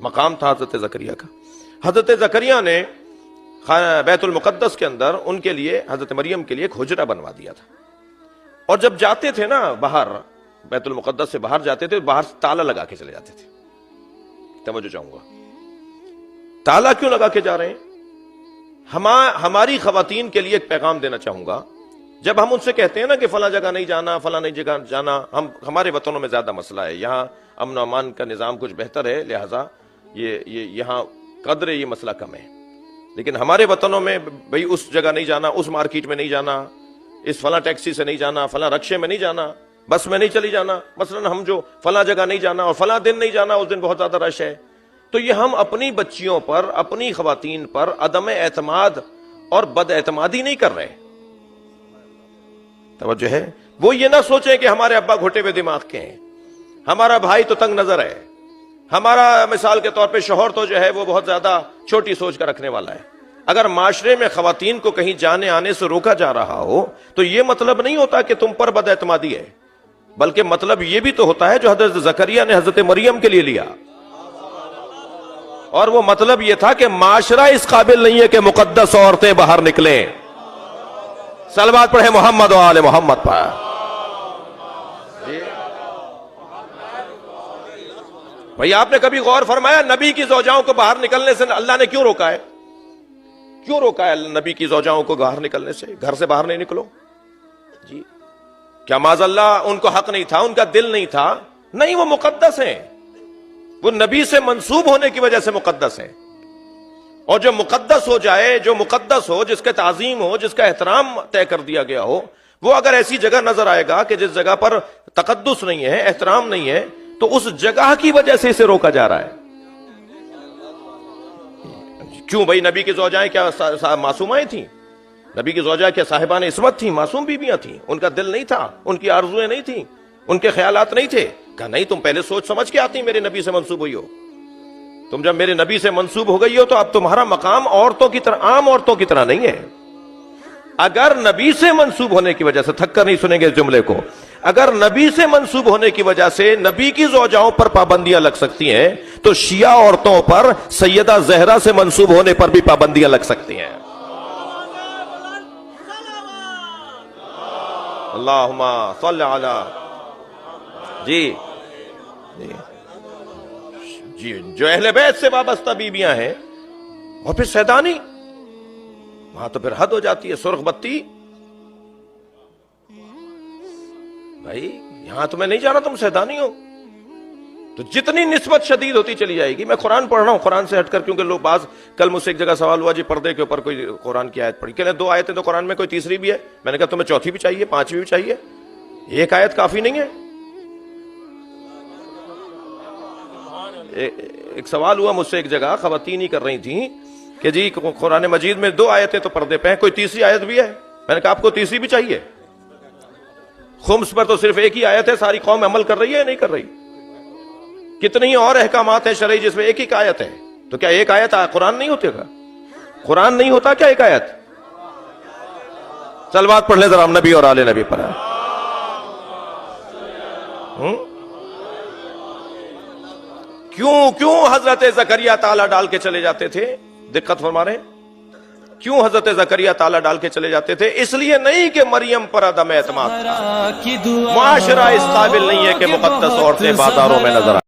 مقام تھا حضرت زکریا کا. حضرت زکریا نے بیت المقدس کے اندر ان کے لیے، حضرت مریم کے لیے ایک حجرہ بنوا دیا تھا، اور جب جاتے تھے نا باہر، بیت المقدس سے باہر جاتے تھے، باہر سے تالا لگا کے چلے جاتے تھے. توجہ چاہوں گا، تالا کیوں لگا کے جا رہے ہیں؟ ہماری خواتین کے لیے ایک پیغام دینا چاہوں گا. جب ہم ان سے کہتے ہیں نا کہ فلاں جگہ نہیں جانا، فلاں نہیں جگہ جانا، ہمارے وطنوں میں زیادہ مسئلہ ہے، یہاں امن و امان کا نظام کچھ بہتر ہے، لہٰذا یہ یہاں قدر یہ مسئلہ کم ہے. لیکن ہمارے وطنوں میں بھئی اس جگہ نہیں جانا، اس مارکیٹ میں نہیں جانا، اس فلاں ٹیکسی سے نہیں جانا، فلاں رکشے میں نہیں جانا، بس میں نہیں چلی جانا، مثلا ہم جو فلاں جگہ نہیں جانا اور فلاں دن نہیں جانا، اس دن بہت زیادہ رش ہے. تو یہ ہم اپنی بچیوں پر، اپنی خواتین پر عدم اعتماد اور بد اعتمادی نہیں کر رہے. توجہ ہے، وہ یہ نہ سوچیں کہ ہمارے ابا گھٹے ہوئے دماغ کے ہیں، ہمارا بھائی تو تنگ نظر ہے، ہمارا مثال کے طور پہ شوہر تو جو ہے وہ بہت زیادہ چھوٹی سوچ کا رکھنے والا ہے. اگر معاشرے میں خواتین کو کہیں جانے آنے سے روکا جا رہا ہو تو یہ مطلب نہیں ہوتا کہ تم پر بد اعتمادی ہے، بلکہ مطلب یہ بھی تو ہوتا ہے جو حضرت زکریا نے حضرت مریم کے لیے لیا، اور وہ مطلب یہ تھا کہ معاشرہ اس قابل نہیں ہے کہ مقدس عورتیں باہر نکلیں. صلوات پڑھے محمد و آل محمد پر. بھئی آپ نے کبھی غور فرمایا نبی کی زوجاؤں کو باہر نکلنے سے اللہ نے کیوں روکا ہے؟ کیوں روکا ہے نبی کی زوجاؤں کو باہر نکلنے سے؟ گھر سے باہر نہیں نکلو. جی کیا معاذ اللہ ان کو حق نہیں تھا، ان کا دل نہیں تھا؟ نہیں، وہ مقدس ہیں، وہ نبی سے منسوب ہونے کی وجہ سے مقدس ہیں. اور جو مقدس ہو جائے، جو مقدس ہو، جس کا تعظیم ہو، جس کا احترام طے کر دیا گیا ہو، وہ اگر ایسی جگہ نظر آئے گا کہ جس جگہ پر تقدس نہیں ہے، احترام نہیں ہے، تو اس جگہ کی وجہ سے اسے روکا جا رہا ہے. کیوں بھائی؟ نبی کی زوجائیں کیا معصومائیں تھیں؟ نبی کی زوجائیں کیا صاحبان عصمت تھیں؟ معصوم بیویاں تھیں. ان کا دل نہیں تھا، ان کی آرزویں نہیں تھیں، ان کے خیالات نہیں تھے. کہا نہیں، تم پہلے سوچ سمجھ کے آتی میرے نبی سے منسوب ہوئی ہو. تم جب میرے نبی سے منسوب ہو گئی ہو تو اب تمہارا مقام عورتوں کی طرح، عام عورتوں کی طرح نہیں ہے. اگر نبی سے منسوب ہونے کی وجہ سے، تھک کر نہیں سنیں گے اس جملے کو، اگر نبی سے منسوب ہونے کی وجہ سے نبی کی زوجاؤں پر پابندیاں لگ سکتی ہیں تو شیعہ عورتوں پر سیدہ زہرا سے منسوب ہونے پر بھی پابندیاں لگ سکتی ہیں. اللہم صل علی. جی جو اہل بیت سے وابستہ بیویاں ہیں، اور پھر سیدانی، وہاں تو پھر حد ہو جاتی ہے. سرخ بتی، بھائی یہاں تمہیں نہیں جانا، تم سیدانی ہو. تو جتنی نسبت شدید ہوتی چلی جائے گی. میں قرآن پڑھ رہا ہوں، قرآن سے ہٹ کر، کیونکہ لوگ بعض، کل مجھ سے ایک جگہ سوال ہوا جی پردے کے اوپر کوئی قرآن کی آیت پڑھی. کہ 2 آیتیں تو قرآن میں، کوئی تیسری بھی ہے. میں نے کہا تمہیں چوتھی بھی چاہیے، 5ویں بھی چاہیے، ایک آیت کافی نہیں ہے. ایک سوال ہوا مجھ سے ایک جگہ، خواتین ہی کر رہی تھیں کہ جی قرآن مجید میں 2 آیتیں تو پردے پہ ہیں، کوئی تیسری آیت بھی ہے؟ میں نے کہا آپ کو تیسری بھی چاہیے؟ خمس پر تو صرف ایک ہی آیت ہے، ساری قوم عمل کر رہی ہے یا نہیں کر رہی؟ کتنی اور احکامات ہیں شرعی جس میں ایک ہی آیت ہے. تو کیا ایک آیت قرآن نہیں ہوتے گا؟ قرآن نہیں ہوتا کیا ایک آیت؟ صلوات پڑھ لیں ذرا نبی اور آل نبی پر. کیوں حضرت زکریا تالا ڈال کے چلے جاتے تھے؟ دقت فرما رہے ہیں. کیوں حضرت زکریا تالا ڈال کے چلے جاتے تھے؟ اس لیے نہیں کہ مریم پر عدم اعتماد تھا، معاشرہ اس قابل نہیں ہے کہ مقدس عورتیں بازاروں میں نظر آئیں.